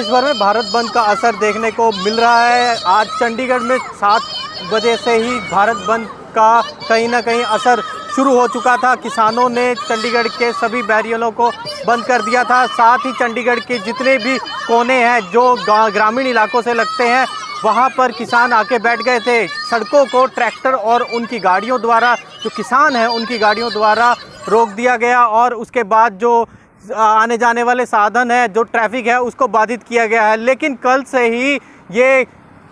देश भर में भारत बंद का असर देखने को मिल रहा है। आज चंडीगढ़ में 7 बजे से ही भारत बंद का कहीं ना कहीं असर शुरू हो चुका था। किसानों ने चंडीगढ़ के सभी बैरियरों को बंद कर दिया था। साथ ही चंडीगढ़ के जितने भी कोने हैं जो ग्रामीण इलाकों से लगते हैं, वहां पर किसान आके बैठ गए थे। सड़कों को ट्रैक्टर और उनकी गाड़ियों द्वारा, जो किसान हैं उनकी गाड़ियों द्वारा रोक दिया गया और उसके बाद जो आने जाने वाले साधन है, जो ट्रैफिक है, उसको बाधित किया गया है। लेकिन कल से ही ये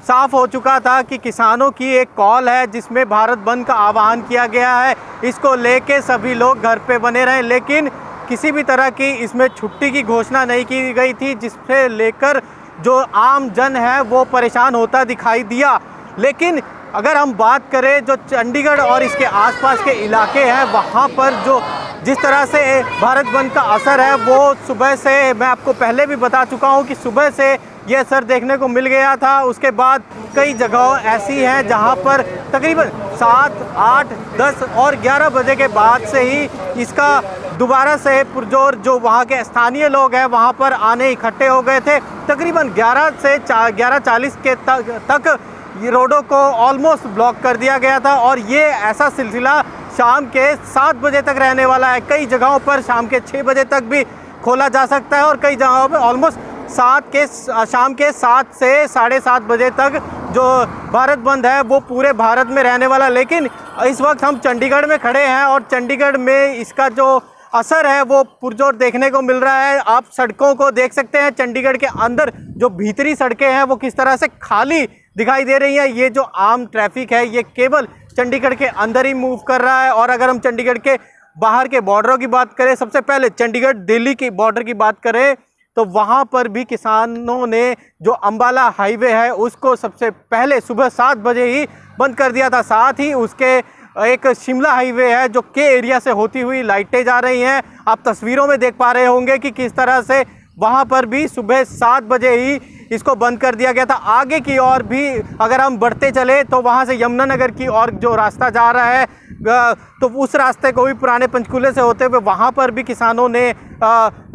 साफ हो चुका था कि किसानों की एक कॉल है जिसमें भारत बंद का आह्वान किया गया है। इसको लेके सभी लोग घर पे बने रहे, लेकिन किसी भी तरह की इसमें छुट्टी की घोषणा नहीं की गई थी, जिससे लेकर जो आम जन है वो परेशान होता दिखाई दिया। लेकिन अगर हम बात करें जो चंडीगढ़ और इसके आसपास के इलाके हैं, वहाँ पर जो जिस तरह से भारत बंद का असर है वो सुबह से, मैं आपको पहले भी बता चुका हूँ कि सुबह से ये असर देखने को मिल गया था। उसके बाद कई जगह ऐसी हैं जहाँ पर तकरीबन 7, 8, 10 और 11 बजे के बाद से ही इसका दोबारा से पुरजोर जो वहाँ के स्थानीय लोग हैं वहाँ पर आने इकट्ठे हो गए थे। तकरीबन 11 से 11:40 के तक ये रोडों को ऑलमोस्ट ब्लॉक कर दिया गया था और ये ऐसा सिलसिला शाम के 7 बजे तक रहने वाला है। कई जगहों पर शाम के 6 बजे तक भी खोला जा सकता है और कई जगहों पर ऑलमोस्ट शाम के 7 से 7:30 बजे तक जो भारत बंद है वो पूरे भारत में रहने वाला। लेकिन इस वक्त हम चंडीगढ़ में खड़े हैं और चंडीगढ़ में इसका जो असर है वो पुरजोर देखने को मिल रहा है। आप सड़कों को देख सकते हैं, चंडीगढ़ के अंदर जो भीतरी सड़कें हैं वो किस तरह से खाली दिखाई दे रही है। ये जो आम ट्रैफिक है ये केवल चंडीगढ़ के अंदर ही मूव कर रहा है। और अगर हम चंडीगढ़ के बाहर के बॉर्डरों की बात करें, सबसे पहले चंडीगढ़ दिल्ली की बॉर्डर की बात करें तो वहाँ पर भी किसानों ने जो अंबाला हाईवे है उसको सबसे पहले सुबह 7 बजे ही बंद कर दिया था। साथ ही उसके एक शिमला हाईवे है जो के एरिया से होती हुई लाइटें जा रही हैं। आप तस्वीरों में देख पा रहे होंगे कि किस तरह से वहाँ पर भी सुबह 7 बजे ही इसको बंद कर दिया गया था। आगे की ओर भी अगर हम बढ़ते चले तो वहाँ से यमुनानगर की ओर जो रास्ता जा रहा है तो उस रास्ते को भी पुराने पंचकूले से होते हुए वहाँ पर भी किसानों ने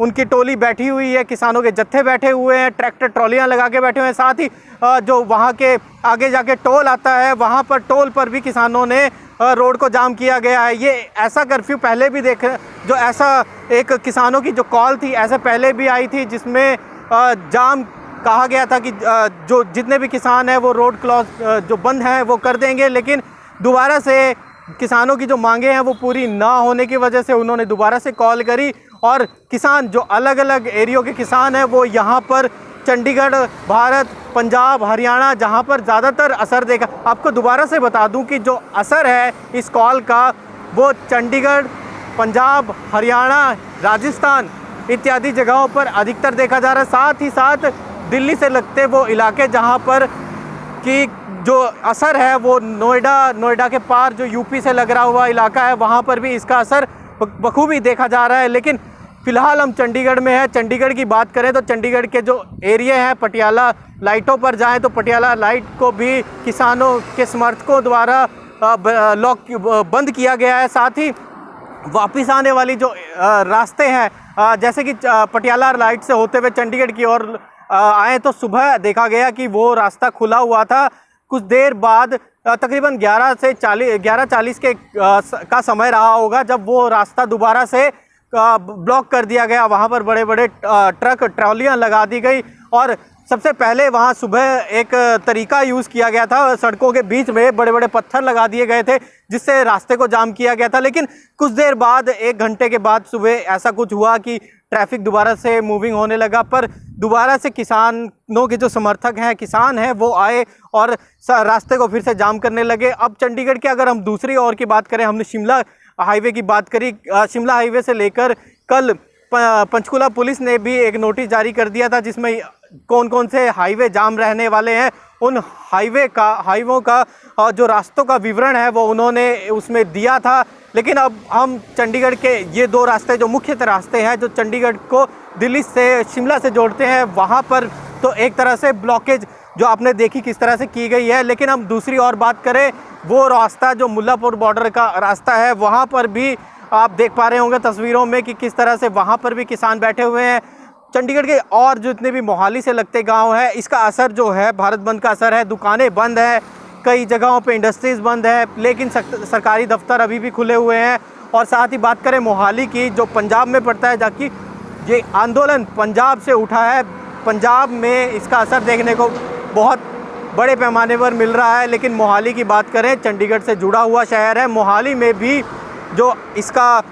उनकी टोली बैठी हुई है, किसानों के जत्थे बैठे हुए हैं, ट्रैक्टर ट्रॉलियाँ लगा के बैठे हुए हैं। साथ ही जो वहाँ के आगे जाके टोल आता है वहाँ पर टोल पर भी किसानों ने रोड को जाम किया गया है। ये ऐसा कर्फ्यू पहले भी जो ऐसा एक किसानों की जो कॉल थी ऐसे पहले भी आई थी जिसमें जाम कहा गया था कि जो जितने भी किसान हैं वो रोड क्लॉज जो बंद हैं वो कर देंगे। लेकिन दोबारा से किसानों की जो मांगे हैं वो पूरी ना होने की वजह से उन्होंने दोबारा से कॉल करी और किसान जो अलग अलग एरियो के किसान हैं वो यहाँ पर चंडीगढ़, भारत, पंजाब, हरियाणा जहाँ पर ज़्यादातर असर देखा। आपको दोबारा से बता दूं कि जो असर है इस कॉल का वो चंडीगढ़, पंजाब, हरियाणा, राजस्थान इत्यादि जगहों पर अधिकतर देखा जा रहा है। साथ ही साथ दिल्ली से लगते वो इलाके जहाँ पर कि जो असर है वो नोएडा के पार जो यूपी से लग रहा हुआ इलाका है वहाँ पर भी इसका असर बखूबी देखा जा रहा है। लेकिन फ़िलहाल हम चंडीगढ़ में है। चंडीगढ़ की बात करें तो चंडीगढ़ के जो एरिया हैं, पटियाला लाइटों पर जाएं तो पटियाला लाइट को भी किसानों के समर्थकों द्वारा बंद किया गया है। साथ ही वापस आने वाली जो रास्ते हैं जैसे कि पटियाला लाइट से होते हुए चंडीगढ़ की ओर आए तो सुबह देखा गया कि वो रास्ता खुला हुआ था। कुछ देर बाद तकरीबन 11:40 का समय रहा होगा जब वो रास्ता दोबारा से ब्लॉक कर दिया गया। वहाँ पर बड़े बड़े ट्रक ट्रॉलियाँ लगा दी गई और सबसे पहले वहाँ सुबह एक तरीका यूज़ किया गया था, सड़कों के बीच में बड़े बड़े पत्थर लगा दिए गए थे जिससे रास्ते को जाम किया गया था। लेकिन कुछ देर बाद 1 घंटे के बाद सुबह ऐसा कुछ हुआ कि ट्रैफिक दोबारा से मूविंग होने लगा, पर दोबारा से किसानों के जो समर्थक हैं, किसान हैं, वो आए और रास्ते को फिर से जाम करने लगे। अब चंडीगढ़ के अगर हम दूसरी ओर की बात करें, हमने शिमला हाईवे की बात करी। शिमला हाईवे से लेकर कल पंचकूला पुलिस ने भी एक नोटिस जारी कर दिया था जिसमें कौन कौन से हाईवे जाम रहने वाले हैं, उन हाईवों का जो रास्तों का विवरण है वो उन्होंने उसमें दिया था। लेकिन अब हम चंडीगढ़ के ये 2 रास्ते जो मुख्य रास्ते हैं जो चंडीगढ़ को दिल्ली से शिमला से जोड़ते हैं वहाँ पर तो एक तरह से ब्लॉकेज जो आपने देखी किस तरह से की गई है। लेकिन हम दूसरी और बात करें, वो रास्ता जो मुल्लापुर बॉर्डर का रास्ता है वहाँ पर भी आप देख पा रहे होंगे तस्वीरों में कि किस तरह से वहाँ पर भी किसान बैठे हुए हैं। चंडीगढ़ के और जितने भी मोहाली से लगते गांव हैं, इसका असर जो है भारत बंद का असर है। दुकानें बंद हैं, कई जगहों पे इंडस्ट्रीज़ बंद है, लेकिन सरकारी दफ्तर अभी भी खुले हुए हैं। और साथ ही बात करें मोहाली की, जो पंजाब में पड़ता है, जबकि ये आंदोलन पंजाब से उठा है, पंजाब में इसका असर देखने को बहुत बड़े पैमाने पर मिल रहा है। लेकिन मोहाली की बात करें, चंडीगढ़ से जुड़ा हुआ शहर है, मोहाली में भी जो इसका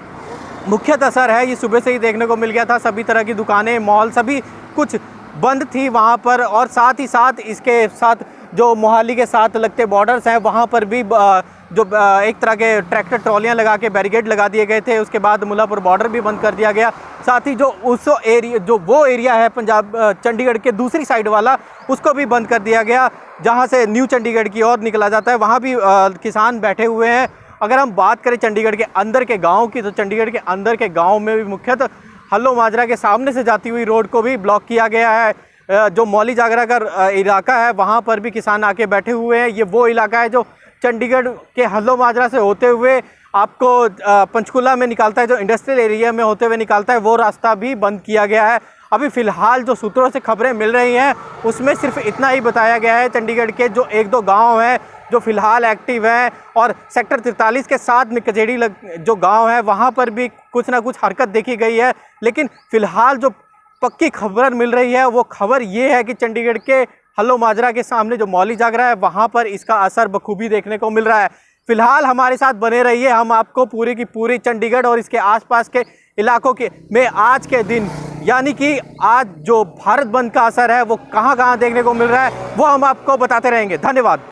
मुख्यतः असर है ये सुबह से ही देखने को मिल गया था। सभी तरह की दुकानें, मॉल सभी कुछ बंद थी वहाँ पर। और साथ ही साथ इसके साथ जो मोहाली के साथ लगते बॉर्डर्स हैं, वहाँ पर भी जो एक तरह के ट्रैक्टर ट्रॉलियाँ लगा के बैरिकेड लगा दिए गए थे। उसके बाद मुल्लापुर बॉर्डर भी बंद कर दिया गया। साथ ही जो वो एरिया है पंजाब चंडीगढ़ के दूसरी साइड वाला, उसको भी बंद कर दिया गया, जहाँ से न्यू चंडीगढ़ की ओर निकला जाता है। वहाँ भी किसान बैठे हुए हैं। अगर हम बात करें चंडीगढ़ के अंदर के गाँव की, तो चंडीगढ़ के अंदर के गाँव में भी मुख्यतः हल्लो माजरा के सामने से जाती हुई रोड को भी ब्लॉक किया गया है। जो मौली जागरा का इलाका है, वहाँ पर भी किसान आके बैठे हुए हैं। ये वो इलाका है जो चंडीगढ़ के हल्लो माजरा से होते हुए आपको पंचकुला में निकालता है, जो इंडस्ट्रियल एरिया में होते हुए निकालता है, वो रास्ता भी बंद किया गया है। अभी फ़िलहाल जो सूत्रों से खबरें मिल रही हैं, उसमें सिर्फ इतना ही बताया गया है, चंडीगढ़ के जो एक दो गांव हैं जो फ़िलहाल एक्टिव हैं, और सेक्टर 43 के साथ में कचेड़ी जो गांव है, वहां पर भी कुछ ना कुछ हरकत देखी गई है। लेकिन फ़िलहाल जो पक्की खबर मिल रही है, वो खबर ये है कि चंडीगढ़ के हल्लो माजरा के सामने जो मौली जागरा है, वहाँ पर इसका असर बखूबी देखने को मिल रहा है। फ़िलहाल हमारे साथ बने रहिए, हम आपको पूरी की पूरी चंडीगढ़ और इसके आसपास के इलाकों के में आज के दिन, यानी कि आज जो भारत बंद का असर है, वो कहाँ कहाँ देखने को मिल रहा है, वो हम आपको बताते रहेंगे। धन्यवाद।